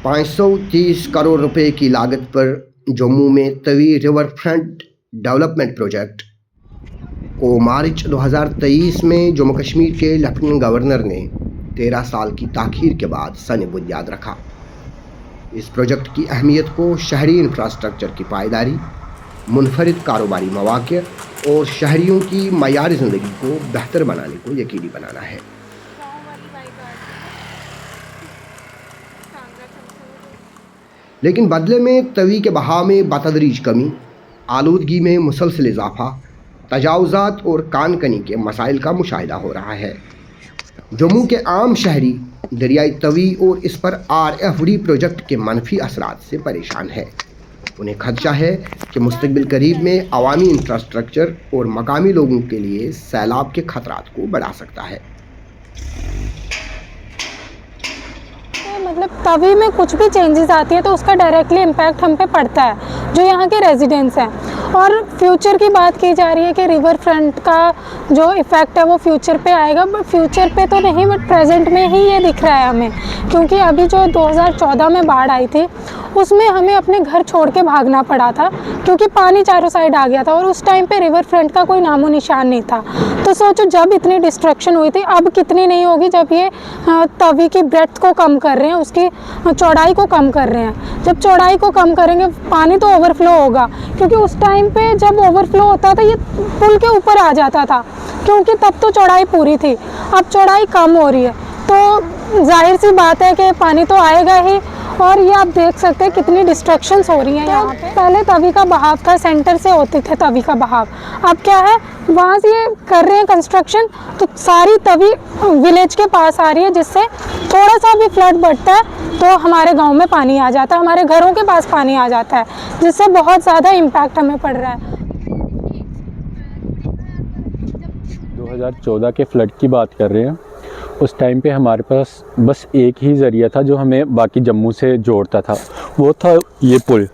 530 करोड़ रुपए की लागत पर जम्मू में Tawi river front development project को मार्च 2023 में जम्मू कश्मीर के लेफ्टिनेंट गवर्नर ने 13 साल की ताख़ीर के बाद सने बुनियाद रखा। इस प्रोजेक्ट की अहमियत को शहरी इंफ्रास्ट्रक्चर की पायदारी, मुनफरिद कारोबारी मौक़े और शहरियों की मयारी ज़िंदगी को बेहतर बनाने को यकीनी बनाना है। लेकिन बदले में तवी के बहाव में बतदरीज कमी, आलूदगी में मुसलसल इजाफा, तजावुज़ात और कानकनी के मसाइल का मुशाहिदा हो रहा है। जम्मू के आम शहरी दरियाई तवी और इस पर RFD प्रोजेक्ट के मनफी असरात से परेशान है। उन्हें खदशा है कि मुस्तकबिल करीब में अवामी इंफ्रास्ट्रक्चर और मकामी लोगों के लिए सैलाब के खतरात को बढ़ा सकता है। मतलब तवी में कुछ भी चेंजेस आती है तो उसका डायरेक्टली इम्पैक्ट हम पे पड़ता है जो यहाँ के रेजिडेंट्स हैं। और फ्यूचर की बात की जा रही है कि रिवर फ्रंट का जो इफ़ेक्ट है वो फ्यूचर पे आएगा, बट फ्यूचर पे तो नहीं, बट प्रेजेंट में ही ये दिख रहा है हमें। क्योंकि अभी जो 2014 में बाढ़ आई थी उसमें हमें अपने घर छोड़ के भागना पड़ा था क्योंकि पानी चारों साइड आ गया था और उस टाइम पे रिवर फ्रंट का कोई नामो निशान नहीं था। तो सोचो जब इतनी डिस्ट्रक्शन हुई थी, अब कितनी नहीं होगी जब ये तवी की ब्रेड्थ को कम कर रहे हैं, उसकी चौड़ाई को कम कर रहे हैं। जब चौड़ाई को कम करेंगे पानी तो ओवरफ्लो होगा, क्योंकि उस टाइम पे जब ओवरफ्लो होता था ये पुल के ऊपर आ जाता था क्योंकि तब तो चौड़ाई पूरी थी। अब चौड़ाई कम हो रही है तो जाहिर सी बात है कि पानी तो आएगा ही। और ये आप देख सकते हैं कितनी डिस्ट्रक्शंस हो रही हैं यहाँ पे। पहले तवी का बहाव था, सेंटर से होते थे तवी का बहाव, अब क्या है वहाँ से ये कर रहे हैं कंस्ट्रक्शन तो सारी तवी विलेज के पास आ रही है, जिससे थोड़ा सा भी फ्लड बढ़ता है तो हमारे गांव में पानी आ जाता है, हमारे घरों के पास पानी आ जाता है, जिससे बहुत ज़्यादा इम्पैक्ट हमें पड़ रहा है। 2014 के फ्लड की बात कर रहे हैं। उस टाइम पे हमारे पास बस एक ही ज़रिया था जो हमें बाकी जम्मू से जोड़ता था, वो था ये पुल।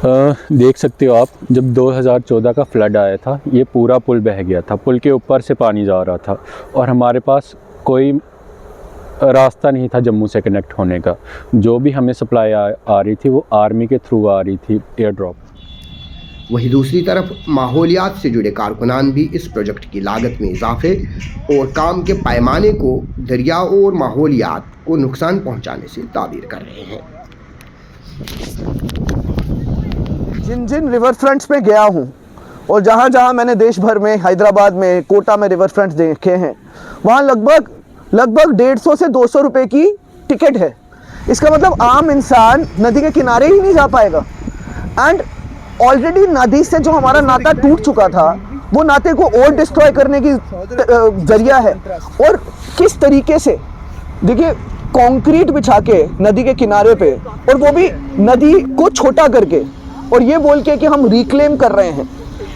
देख सकते हो आप, जब 2014 का फ्लड आया था ये पूरा पुल बह गया था, पुल के ऊपर से पानी जा रहा था और हमारे पास कोई रास्ता नहीं था जम्मू से कनेक्ट होने का। जो भी हमें सप्लाई आ रही थी वो आर्मी के थ्रू आ रही थी, एयर ड्रॉप। वहीं दूसरी तरफ माहौलियात से जुड़े कारकुनान भी इस प्रोजेक्ट की लागत में इजाफे और काम के पैमाने को दरिया और माहौलियात को नुकसान पहुंचाने से ताबीर कर रहे हैं। जिन जिन रिवर फ्रंट्स में गया हूं और जहां जहां मैंने देश भर में, हैदराबाद में, कोटा में रिवर फ्रंट्स देखे हैं, वहां लगभग 150 से 200 रुपए की टिकट है। इसका मतलब आम इंसान नदी के किनारे ही नहीं जा पाएगा। एंड ऑलरेडी नदी से जो हमारा नाता टूट चुका था वो नाते को और डिस्ट्रॉय करने की जरिया है। और किस तरीके से देखिए, कंक्रीट बिछा के नदी के किनारे पे, और वो भी नदी को छोटा करके, और ये बोल के कि हम रिक्लेम कर रहे हैं।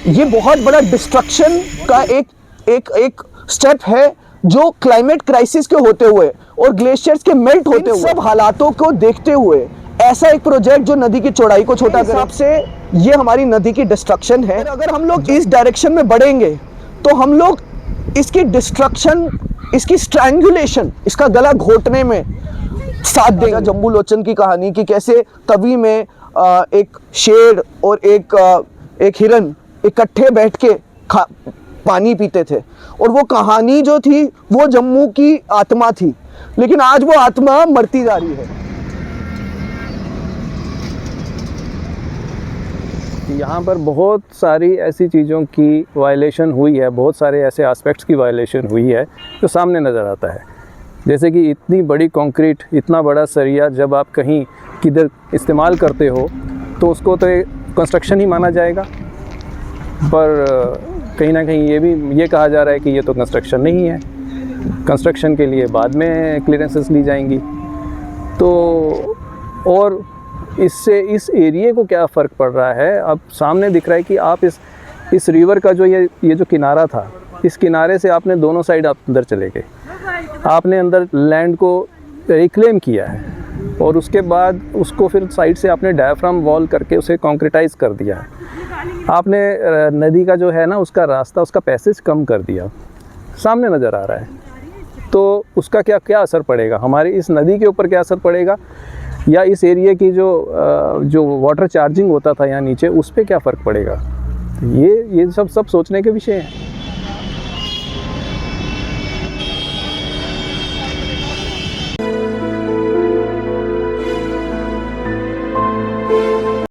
ये बहुत बड़ा डिस्ट्रक्शन का एक स्टेप है जो क्लाइमेट क्राइसिस के होते हुए और ग्लेशियर्स के मेल्ट होते हुए सब हालातों को देखते हुए ऐसा एक प्रोजेक्ट जो नदी की चौड़ाई को छोटा हिसाब से, ये हमारी नदी की डिस्ट्रक्शन है। अगर हम लोग इस डायरेक्शन में बढ़ेंगे तो हम लोग इसकी डिस्ट्रक्शन, इसकी स्ट्रैंगुलेशन, इसका गला घोटने में साथ देगा। जम्बू लोचन की कहानी कि कैसे तवी में एक शेर और एक हिरन इकट्ठे बैठ के पानी पीते थे, और वो कहानी जो थी वो जम्मू की आत्मा थी, लेकिन आज वो आत्मा मरती जा रही है। यहाँ पर बहुत सारी ऐसी चीज़ों की वायलेशन हुई है, बहुत सारे ऐसे एस्पेक्ट्स की वायलेशन हुई है जो सामने नज़र आता है। जैसे कि इतनी बड़ी कंक्रीट, इतना बड़ा सरिया जब आप कहीं किधर इस्तेमाल करते हो तो उसको तो कंस्ट्रक्शन ही माना जाएगा, पर कहीं ना कहीं ये कहा जा रहा है कि ये तो कंस्ट्रक्शन नहीं है, कंस्ट्रक्शन के लिए बाद में क्लियरेंसेस ली जाएंगी। तो और इससे इस एरिया को क्या फ़र्क पड़ रहा है, अब सामने दिख रहा है कि आप इस रिवर का जो ये जो किनारा था, इस किनारे से आपने दोनों साइड आप अंदर चले गए, आपने अंदर लैंड को रिक्लेम किया है और उसके बाद उसको फिर साइड से आपने डायाफ्राम वॉल करके उसे कॉन्क्रीटाइज कर दिया है। आपने नदी का जो है ना उसका रास्ता, उसका पैसेज कम कर दिया, सामने नज़र आ रहा है। तो उसका क्या क्या असर पड़ेगा, हमारे इस नदी के ऊपर क्या असर पड़ेगा, या इस एरिया की जो वाटर चार्जिंग होता था यहाँ नीचे उस पर क्या फ़र्क पड़ेगा। तो ये सब सोचने के विषय हैं।